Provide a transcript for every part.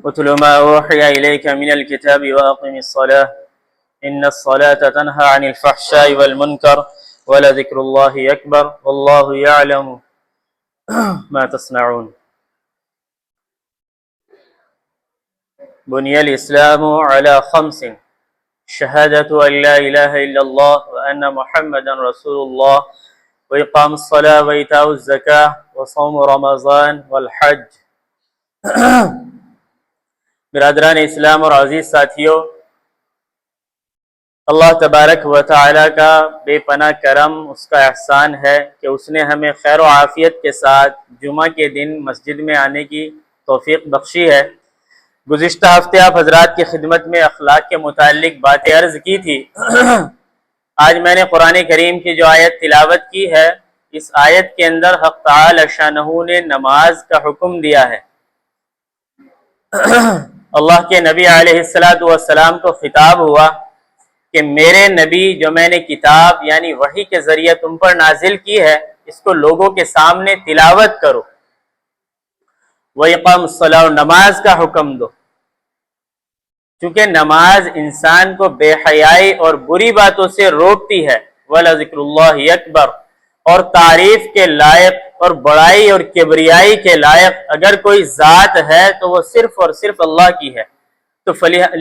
اتل ما اوحي اليك من الكتاب واقم الصلاة ان الصلاة تنهى عن الفحشاء والمنكر ولذكر الله اکبر والله يعلم ما تصنعون. بني الاسلام على خمس شهادة ان لا اله الا الله وان محمدا رسول الله وإقام الصلاة وإيتاء الزکاة وصوم رمضان والحج. برادران اسلام اور عزیز ساتھیوں، اللہ تبارک و تعالی کا بے پناہ کرم، اس کا احسان ہے کہ اس نے ہمیں خیر و عافیت کے ساتھ جمعہ کے دن مسجد میں آنے کی توفیق بخشی ہے۔ گزشتہ ہفتے آپ حضرات کی خدمت میں اخلاق کے متعلق باتیں عرض کی تھی۔ آج میں نے قرآن کریم کی جو آیت تلاوت کی ہے، اس آیت کے اندر حق تعالی شانہ نے نماز کا حکم دیا ہے۔ اللہ کے نبی علیہ السلام کو خطاب ہوا کہ میرے نبی جو میں نے کتاب یعنی وحی کے ذریعے تم پر نازل کی ہے، اس کو لوگوں کے سامنے تلاوت کرو۔ وَإِقَامُ الصَّلَاةِ، اور نماز کا حکم دو، چونکہ نماز انسان کو بے حیائی اور بری باتوں سے روکتی ہے۔ وَلَذِكْرُ اللَّهِ أَكْبَرُ، اور تعریف کے لائق اور بڑائی اور کبریائی کے لائق اگر کوئی ذات ہے تو وہ صرف اور صرف اللہ کی ہے، تو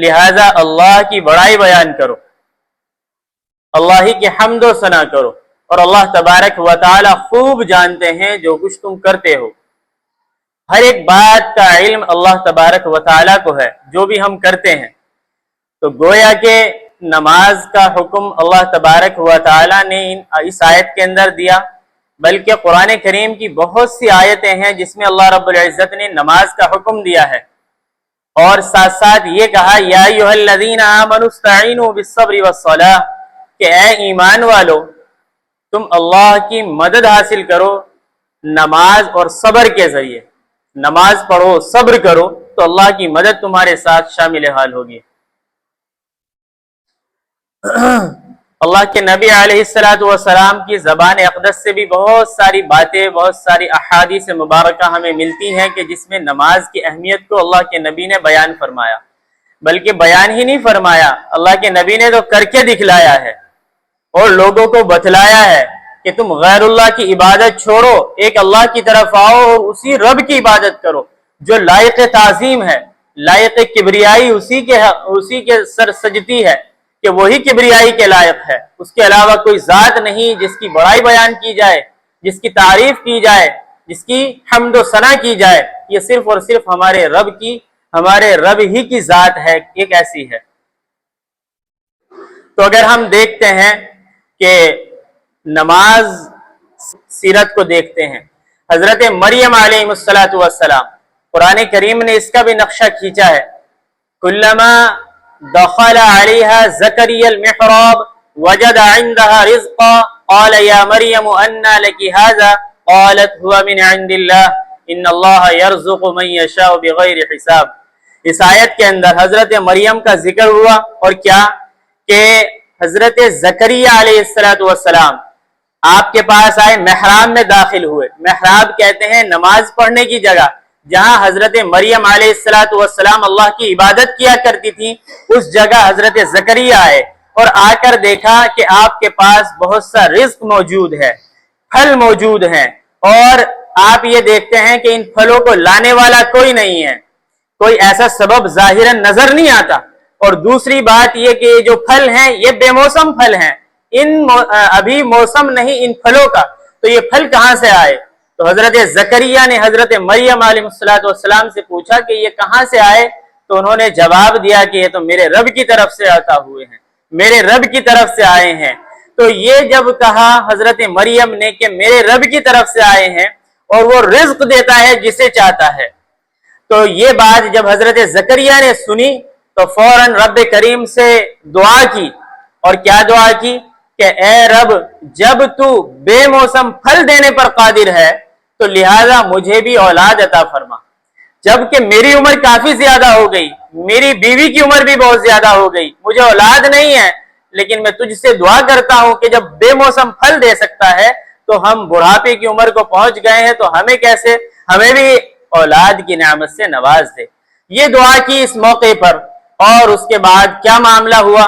لہذا اللہ کی بڑائی بیان کرو، اللہ ہی کی حمد و ثنا کرو، اور اللہ تبارک و تعالی خوب جانتے ہیں جو کچھ تم کرتے ہو۔ ہر ایک بات کا علم اللہ تبارک و تعالی کو ہے، جو بھی ہم کرتے ہیں۔ تو گویا کہ نماز کا حکم اللہ تبارک و تعالی نے اس آیت کے اندر دیا، بلکہ قرآن کریم کی بہت سی آیتیں ہیں جس میں اللہ رب العزت نے نماز کا حکم دیا ہے، اور ساتھ ساتھ یہ کہا یا ایھا الذین آمنوا استعینوا بالصبر والصلاۃ، کہ اے ایمان والو تم اللہ کی مدد حاصل کرو نماز اور صبر کے ذریعے۔ نماز پڑھو، صبر کرو، تو اللہ کی مدد تمہارے ساتھ شامل حال ہوگی۔ اللہ کے نبی علیہ السلام کی زبان اقدس سے بھی بہت ساری باتیں، بہت ساری احادیث مبارکہ ہمیں ملتی ہیں کہ جس میں نماز کی اہمیت کو اللہ کے نبی نے بیان فرمایا، بلکہ بیان ہی نہیں فرمایا، اللہ کے نبی نے تو کر کے دکھلایا ہے اور لوگوں کو بتلایا ہے کہ تم غیر اللہ کی عبادت چھوڑو، ایک اللہ کی طرف آؤ اور اسی رب کی عبادت کرو جو لائق تعظیم ہے، لائق کبریائی اسی کے سر سجتی ہے، کہ وہی کبریائی کے لائق ہے، اس کے علاوہ کوئی ذات نہیں جس کی بڑائی بیان کی جائے، جس کی تعریف کی جائے، جس کی حمد و ثنا کی جائے۔ یہ صرف اور صرف ہمارے رب ہی کی ذات ہے، ایک ایسی ہے۔ تو اگر ہم دیکھتے ہیں کہ نماز سیرت کو دیکھتے ہیں، حضرت مریم علیہ السلام، قرآن کریم نے اس کا بھی نقشہ کھینچا ہے۔ کلما دخل علیہا زکریا المحراب وجد عندها رزقا قال یا مریم انا لک ھذا قالت هو من عند اللہ ان اللہ یرزق من یشاء بغیر حساب۔ اس آیت کے اندر حضرت مریم کا ذکر ہوا، اور کیا کہ حضرت زکریا علیہ السلام آپ کے پاس آئے، محراب میں داخل ہوئے۔ محراب کہتے ہیں نماز پڑھنے کی جگہ، جہاں حضرت مریم علیہ السلام اللہ کی عبادت کیا کرتی تھی، اس جگہ حضرت زکریا آئے اور آ کر دیکھا کہ آپ کے پاس بہت سا رزق موجود ہے، پھل موجود ہیں، اور آپ یہ دیکھتے ہیں کہ ان پھلوں کو لانے والا کوئی نہیں ہے، کوئی ایسا سبب ظاہراً نظر نہیں آتا۔ اور دوسری بات یہ کہ یہ جو پھل ہیں یہ بے موسم پھل ہیں، ابھی موسم نہیں ان پھلوں کا، تو یہ پھل کہاں سے آئے؟ تو حضرت زکریا نے حضرت مریم علیہ السلام سے پوچھا کہ یہ کہاں سے آئے؟ تو انہوں نے جواب دیا کہ یہ تو میرے رب کی طرف سے عطا ہوئے ہیں، میرے رب کی طرف سے آئے ہیں۔ تو یہ جب کہا حضرت مریم نے کہ میرے رب کی طرف سے آئے ہیں، اور وہ رزق دیتا ہے جسے چاہتا ہے، تو یہ بات جب حضرت زکریا نے سنی تو فوراً رب کریم سے دعا کی، اور کیا دعا کی کہ اے رب جب تو بے موسم پھل دینے پر قادر ہے تو لہذا مجھے بھی اولاد عطا فرما، جبکہ میری عمر کافی زیادہ ہو گئی، میری بیوی کی عمر بھی بہت زیادہ ہو گئی، مجھے اولاد نہیں ہے، لیکن میں تجھ سے دعا کرتا ہوں کہ جب بے موسم پھل دے سکتا ہے تو ہم بڑھاپے کی عمر کو پہنچ گئے ہیں تو ہمیں بھی اولاد کی نعمت سے نواز دے۔ یہ دعا کی اس موقع پر، اور اس کے بعد کیا معاملہ ہوا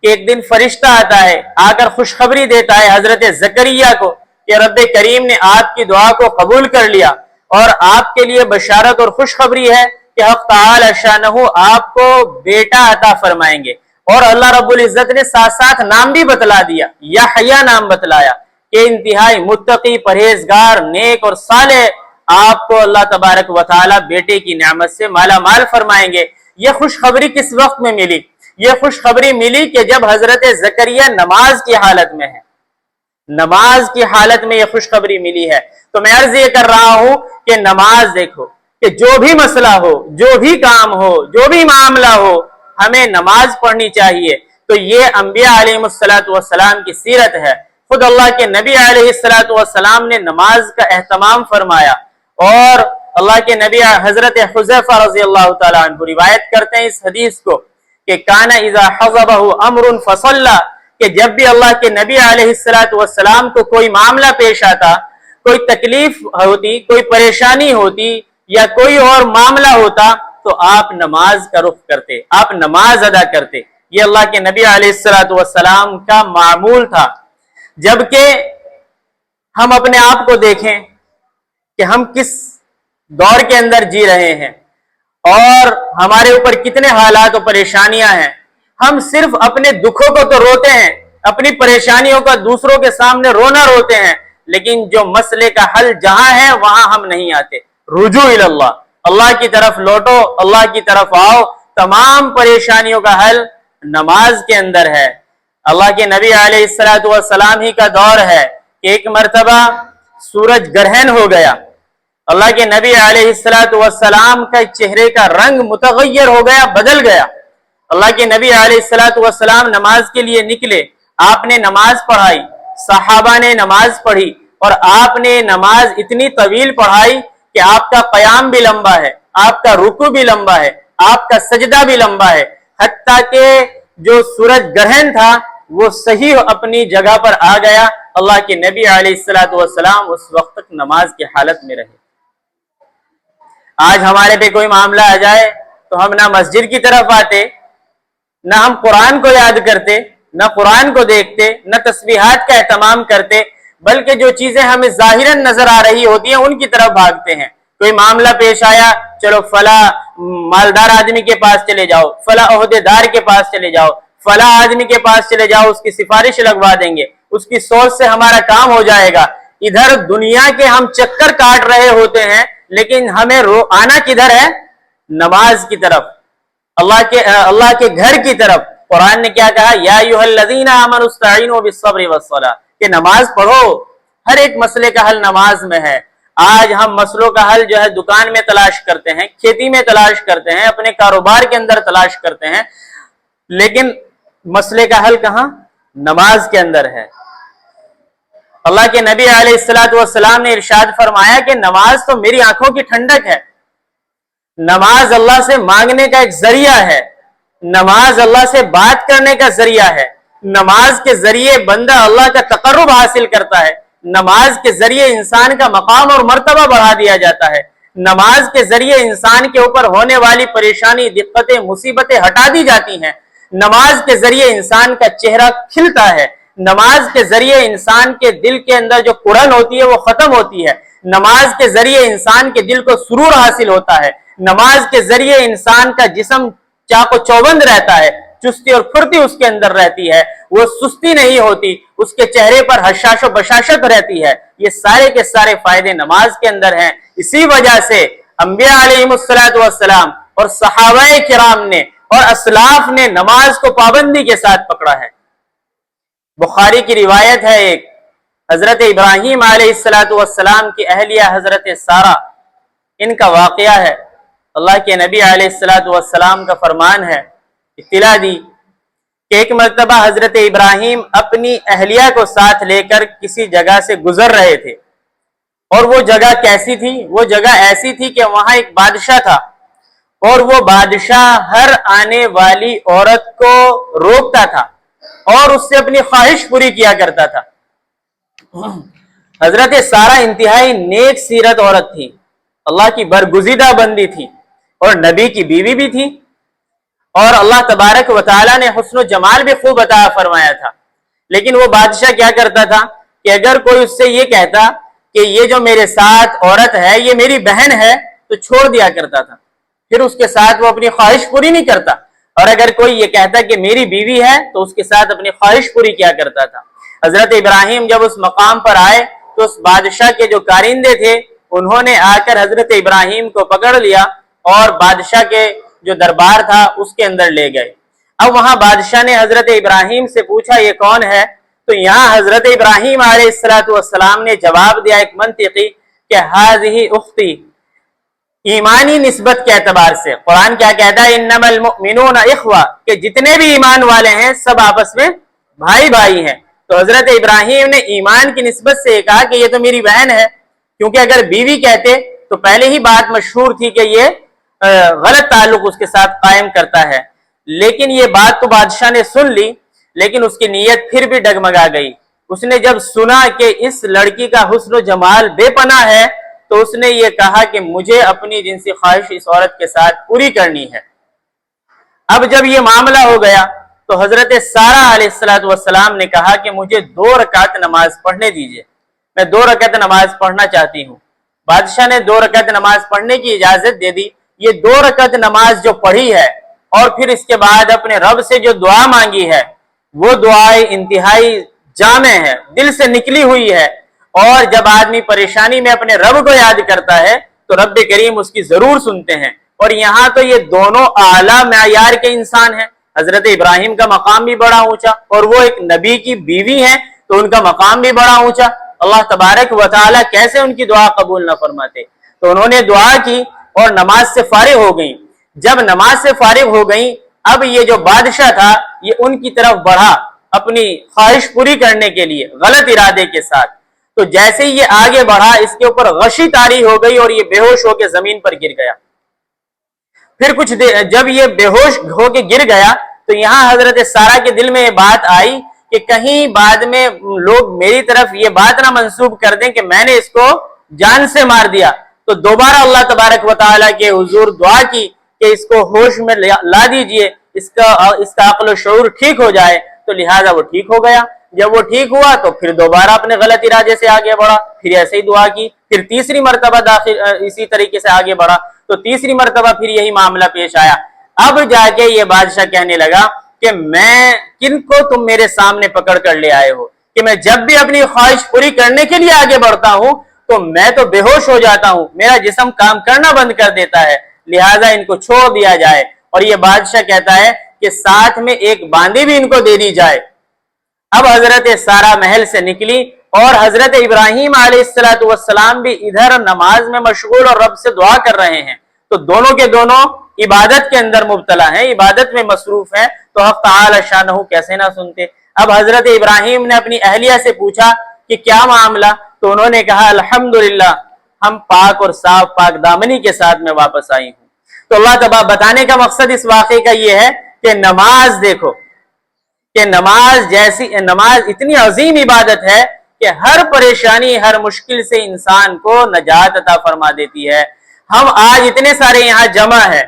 کہ ایک دن فرشتہ آتا ہے، آ کر خوشخبری دیتا ہے حضرت زکریا کو کہ رب کریم نے آپ کی دعا کو قبول کر لیا، اور آپ کے لیے بشارت اور خوشخبری ہے کہ حق تعالی شانہ آپ کو بیٹا عطا فرمائیں گے۔ اور اللہ رب العزت نے ساتھ ساتھ نام بھی بتلا دیا، یحییٰ نام بتلایا کہ انتہائی متقی، پرہیزگار، نیک اور صالح آپ کو اللہ تبارک و تعالی بیٹے کی نعمت سے مالا مال فرمائیں گے۔ یہ خوشخبری کس وقت میں ملی؟ یہ خوشخبری ملی کہ جب حضرت زکریا نماز کی حالت میں ہے، نماز کی حالت میں یہ خوشخبری ملی ہے۔ تو میں عرض یہ کر رہا ہوں کہ نماز دیکھو کہ جو بھی مسئلہ ہو، جو بھی کام ہو، جو بھی معاملہ ہو، ہمیں نماز پڑھنی چاہیے۔ تو یہ انبیاء علیہ السلام کی سیرت ہے۔ خود اللہ کے نبی علیہ السلام نے نماز کا اہتمام فرمایا، اور اللہ کے نبی حضرت حذیفہ رضی اللہ تعالیٰ عنہ روایت کرتے ہیں اس حدیث کو کہ کان اذا حضبہ امر فصلی، کہ جب بھی اللہ کے نبی علیہ السلام کو کوئی معاملہ پیش آتا، کوئی تکلیف ہوتی، کوئی پریشانی ہوتی یا کوئی اور معاملہ ہوتا، تو آپ نماز کا رخ کرتے، آپ نماز ادا کرتے۔ یہ اللہ کے نبی علیہ السلام کا معمول تھا۔ جبکہ ہم اپنے آپ کو دیکھیں کہ ہم کس دور کے اندر جی رہے ہیں اور ہمارے اوپر کتنے حالات و پریشانیاں ہیں۔ ہم صرف اپنے دکھوں کو تو روتے ہیں، اپنی پریشانیوں کا دوسروں کے سامنے رونا روتے ہیں، لیکن جو مسئلے کا حل جہاں ہے وہاں ہم نہیں آتے۔ رجوع اللہ، اللہ کی طرف لوٹو، اللہ کی طرف آؤ۔ تمام پریشانیوں کا حل نماز کے اندر ہے۔ اللہ کے نبی علیہ السلام ہی کا دور ہے کہ ایک مرتبہ سورج گرہن ہو گیا، اللہ کے نبی علیہ السلام کا چہرے کا رنگ متغیر ہو گیا، بدل گیا۔ اللہ کے نبی علیہ السلام نماز کے لیے نکلے، آپ نے نماز پڑھائی، صحابہ نے نماز پڑھی، اور آپ نے نماز اتنی طویل پڑھائی کہ آپ کا قیام بھی لمبا ہے، آپ کا رکوع بھی لمبا ہے، آپ کا سجدہ بھی لمبا ہے، حتیٰ کہ جو سورج گرہن تھا وہ صحیح اپنی جگہ پر آ گیا۔ اللہ کے نبی علیہ السلام اس وقت تک نماز کی حالت میں رہے۔ آج ہمارے پہ کوئی معاملہ آ جائے تو ہم نہ مسجد کی طرف آتے، نہ ہم قرآن کو یاد کرتے، نہ قرآن کو دیکھتے، نہ تسبیحات کا اہتمام کرتے، بلکہ جو چیزیں ہمیں ظاہراً نظر آ رہی ہوتی ہیں ان کی طرف بھاگتے ہیں۔ کوئی معاملہ پیش آیا، چلو فلاں مالدار آدمی کے پاس چلے جاؤ، فلاں عہدے دار کے پاس چلے جاؤ، فلاں آدمی کے پاس چلے جاؤ، اس کی سفارش لگوا دیں گے، اس کی سوچ سے ہمارا کام ہو جائے گا۔ ادھر دنیا کے ہم چکر کاٹ رہے ہوتے ہیں، لیکن ہمیں آنا کدھر ہے؟ نماز کی طرف، اللہ کے گھر کی طرف۔ قرآن نے کیا کہا؟ یا ایھا الذین آمنوا استعینوا بالصبر والصلاۃ، کہ نماز پڑھو۔ ہر ایک مسئلے کا حل نماز میں ہے۔ آج ہم مسئلوں کا حل جو ہے دکان میں تلاش کرتے ہیں، کھیتی میں تلاش کرتے ہیں، اپنے کاروبار کے اندر تلاش کرتے ہیں، لیکن مسئلے کا حل کہاں؟ نماز کے اندر ہے۔ اللہ کے نبی علیہ السلام نے ارشاد فرمایا کہ نماز تو میری آنکھوں کی ٹھنڈک ہے، نماز اللہ سے مانگنے کا ایک ذریعہ ہے، نماز اللہ سے بات کرنے کا ذریعہ ہے، نماز کے ذریعے بندہ اللہ کا تقرب حاصل کرتا ہے، نماز کے ذریعے انسان کا مقام اور مرتبہ بڑھا دیا جاتا ہے، نماز کے ذریعے انسان کے اوپر ہونے والی پریشانی، دقتیں، مصیبتیں ہٹا دی جاتی ہیں، نماز کے ذریعے انسان کا چہرہ کھلتا ہے، نماز کے ذریعے انسان کے دل کے اندر جو کڑن ہوتی ہے وہ ختم ہوتی ہے، نماز کے ذریعے انسان کے دل کو سرور حاصل ہوتا ہے، نماز کے ذریعے انسان کا جسم چاق و چوبند رہتا ہے، چستی اور پھرتی اس کے اندر رہتی ہے، وہ سستی نہیں ہوتی، اس کے چہرے پر حشاش و بشاشت رہتی ہے۔ یہ سارے کے سارے فائدے نماز کے اندر ہیں۔ اسی وجہ سے انبیاء علیہ السلام اور صحابہ کرام نے اور اسلاف نے نماز کو پابندی کے ساتھ پکڑا ہے۔ بخاری کی روایت ہے، ایک حضرت ابراہیم علیہ السلام کی اہلیہ حضرت سارہ، ان کا واقعہ ہے۔ اللہ کے نبی علیہ السلام کا فرمان ہے، اطلاع دی کہ ایک مرتبہ حضرت ابراہیم اپنی اہلیہ کو ساتھ لے کر کسی جگہ سے گزر رہے تھے، اور وہ جگہ کیسی تھی؟ وہ جگہ ایسی تھی کہ وہاں ایک بادشاہ تھا، اور وہ بادشاہ ہر آنے والی عورت کو روکتا تھا اور اس سے اپنی خواہش پوری کیا کرتا تھا۔ حضرت سارہ انتہائی نیک سیرت عورت تھی، اللہ کی برگزیدہ بندی تھی، اور نبی کی بیوی بھی تھی، اور اللہ تبارک و تعالیٰ نے حسن و جمال بھی خوب عطا فرمایا تھا۔ لیکن وہ بادشاہ کیا کرتا تھا کہ اگر کوئی اس سے یہ کہتا کہ یہ جو میرے ساتھ عورت ہے یہ میری بہن ہے تو چھوڑ دیا کرتا تھا، پھر اس کے ساتھ وہ اپنی خواہش پوری نہیں کرتا، اور اگر کوئی یہ کہتا کہ میری بیوی ہے تو اس کے ساتھ اپنی خواہش پوری کیا کرتا تھا۔ حضرت ابراہیم جب اس مقام پر آئے تو اس بادشاہ کے جو کارندے تھے انہوں نے آ کر حضرت ابراہیم کو پکڑ لیا اور بادشاہ کے جو دربار تھا اس کے اندر لے گئے۔ اب وہاں بادشاہ نے حضرت ابراہیم سے پوچھا یہ کون ہے؟ تو یہاں حضرت ابراہیم علیہ السلام نے جواب دیا ایک منطقی کہ ہذہ اختی، ایمانی نسبت کے اعتبار سے قرآن کیا کہتا ہے، انما المؤمنون اخوہ، کہ جتنے بھی ایمان والے ہیں سب آپس میں بھائی بھائی ہیں۔ تو حضرت ابراہیم نے ایمان کی نسبت سے کہا کہ یہ تو میری بہن ہے، کیونکہ اگر بیوی کہتے تو پہلے ہی بات مشہور تھی کہ یہ غلط تعلق اس کے ساتھ قائم کرتا ہے۔ لیکن یہ بات تو بادشاہ نے سن لی، لیکن اس کی نیت پھر بھی ڈگمگا گئی۔ اس نے جب سنا کہ اس لڑکی کا حسن و جمال بے پناہ ہے تو اس نے یہ کہا کہ مجھے اپنی جنسی خواہش اس عورت کے ساتھ پوری کرنی ہے۔ اب جب یہ معاملہ ہو گیا تو حضرت سارہ علیہ السلام نے کہا کہ مجھے 2 رکعت نماز پڑھنے دیجئے، میں 2 رکعت نماز پڑھنا چاہتی ہوں۔ بادشاہ نے 2 رکعت نماز پڑھنے کی اجازت دے دی۔ یہ 2 رکعت نماز جو پڑھی ہے اور پھر اس کے بعد اپنے رب سے جو دعا مانگی ہے وہ دعائیں انتہائی جامع ہے، دل سے نکلی ہوئی ہے، اور جب آدمی پریشانی میں اپنے رب کو یاد کرتا ہے تو رب کریم اس کی ضرور سنتے ہیں۔ اور یہاں تو یہ دونوں اعلیٰ معیار کے انسان ہیں، حضرت ابراہیم کا مقام بھی بڑا اونچا اور وہ ایک نبی کی بیوی ہیں تو ان کا مقام بھی بڑا اونچا، اللہ تبارک و تعالیٰ کیسے ان کی دعا قبول نہ فرماتے۔ تو انہوں نے دعا کی اور نماز سے فارغ ہو گئیں۔ جب نماز سے فارغ ہو گئیں اب یہ جو بادشاہ تھا یہ ان کی طرف بڑھا اپنی خواہش پوری کرنے کے لیے غلط ارادے کے ساتھ۔ تو جیسے ہی یہ آگے بڑھا اس کے اوپر غشی طاری ہو گئی اور یہ بے ہوش ہو کے زمین پر گر گیا۔ پھر کچھ دیر جب یہ بے ہوش ہو کے گر گیا تو یہاں حضرت سارہ کے دل میں یہ بات آئی کہ کہیں بعد میں لوگ میری طرف یہ بات نہ منسوب کر دیں کہ میں نے اس کو جان سے مار دیا۔ تو دوبارہ اللہ تبارک و تعالیٰ کے حضور دعا کی کہ اس کو ہوش میں لا دیجئے، اس کا عقل و شعور ٹھیک ہو جائے، تو لہٰذا وہ ٹھیک ہو گیا۔ جب وہ ٹھیک ہوا تو پھر دوبارہ اپنے غلط ارادے سے آگے بڑھا، پھر ایسے ہی دعا کی، پھر تیسری مرتبہ اسی طریقے سے آگے بڑھا تو تیسری مرتبہ پھر یہی معاملہ پیش آیا۔ اب جا کے یہ بادشاہ کہنے لگا کہ میں کن کو تم میرے سامنے پکڑ کر لے آئے ہو کہ میں جب بھی اپنی خواہش پوری کرنے کے لیے آگے بڑھتا ہوں تو میں تو بے ہوش ہو جاتا ہوں، میرا جسم کام کرنا بند کر دیتا ہے، لہٰذا ان کو چھوڑ دیا جائے۔ اور یہ بادشاہ کہتا ہے کہ ساتھ میں ایک باندی بھی ان کو دے دی جائے۔ اب حضرت سارہ محل سے نکلی اور حضرت ابراہیم علیہ السلام بھی ادھر نماز میں مشغول اور رب سے دعا کر رہے ہیں، تو دونوں کے دونوں عبادت کے اندر مبتلا ہیں، عبادت میں مصروف ہیں، تو حق تعالی شانہ کیسے نہ سنتے۔ اب حضرت ابراہیم نے اپنی اہلیہ سے پوچھا کہ کیا معاملہ؟ تو انہوں نے کہا الحمدللہ ہم پاک اور صاف پاک دامنی کے ساتھ میں واپس آئی ہوں۔ تو اللہ تعالیٰ بتانے کا مقصد اس واقعے کا یہ ہے کہ نماز دیکھو کہ نماز اتنی عظیم عبادت ہے کہ ہر پریشانی ہر مشکل سے انسان کو نجات عطا فرما دیتی ہے۔ ہم آج اتنے سارے یہاں جمع ہیں،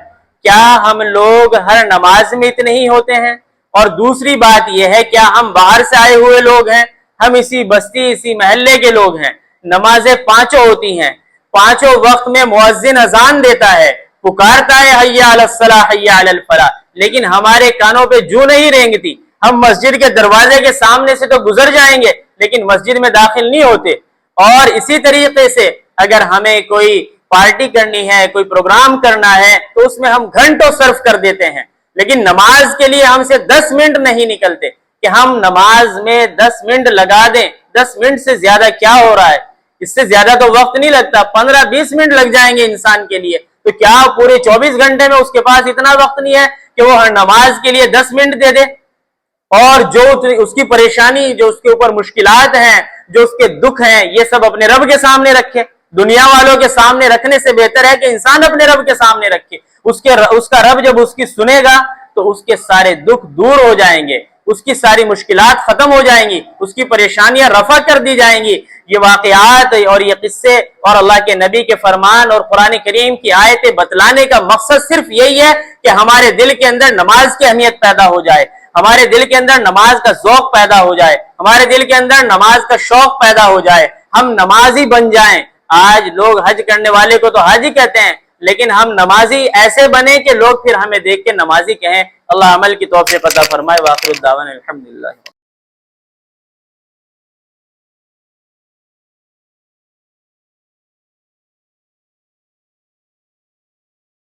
کیا ہم لوگ ہر نماز میں اتنے ہی ہوتے ہیں؟ اور دوسری بات یہ ہے کیا ہم باہر سے آئے ہوئے لوگ ہیں؟ ہم اسی بستی اسی محلے کے لوگ ہیں۔ نمازیں 5 ہوتی ہیں، 5 وقت میں مؤذن اذان دیتا ہے، پکارتا ہے حی علی الصلاح حی علی الفلاح، لیکن ہمارے کانوں پہ جو نہیں رینگتی۔ ہم مسجد کے دروازے کے سامنے سے تو گزر جائیں گے لیکن مسجد میں داخل نہیں ہوتے۔ اور اسی طریقے سے اگر ہمیں کوئی پارٹی کرنی ہے، کوئی پروگرام کرنا ہے تو اس میں ہم گھنٹوں صرف کر دیتے ہیں، لیکن نماز کے لیے ہم سے 10 منٹ نہیں نکلتے کہ ہم نماز میں 10 منٹ لگا دیں۔ 10 منٹ سے زیادہ کیا ہو رہا ہے؟ اس سے زیادہ تو وقت نہیں لگتا، 15-20 منٹ لگ جائیں گے انسان کے لیے، تو کیا پورے 24 گھنٹے میں اس کے پاس اتنا وقت نہیں ہے کہ وہ ہر نماز کے لیے 10 منٹ دے دے؟ اور جو اس کی پریشانی، جو اس کے اوپر مشکلات ہیں، جو اس کے دکھ ہیں، یہ سب اپنے رب کے سامنے رکھے۔ دنیا والوں کے سامنے رکھنے سے بہتر ہے کہ انسان اپنے رب کے سامنے رکھے۔ اس کا رب جب اس کی سنے گا تو اس کے سارے دکھ دور ہو جائیں گے، اس کی ساری مشکلات ختم ہو جائیں گی، اس کی پریشانیاں رفع کر دی جائیں گی۔ یہ واقعات اور یہ قصے اور اللہ کے نبی کے فرمان اور قرآن کریم کی آیتیں بتلانے کا مقصد صرف یہی ہے کہ ہمارے دل کے اندر نماز کی اہمیت پیدا ہو جائے، ہمارے دل کے اندر نماز کا ذوق پیدا ہو جائے، ہمارے دل کے اندر نماز کا شوق پیدا ہو جائے، ہم نمازی بن جائیں۔ آج لوگ حج کرنے والے کو تو حج ہی کہتے ہیں، لیکن ہم نمازی ایسے بنے کہ لوگ پھر ہمیں دیکھ کے نمازی کہیں۔ اللہ عمل کی توفیق عطا فرمائے۔ وآخر الدعوانا الحمدللہ۔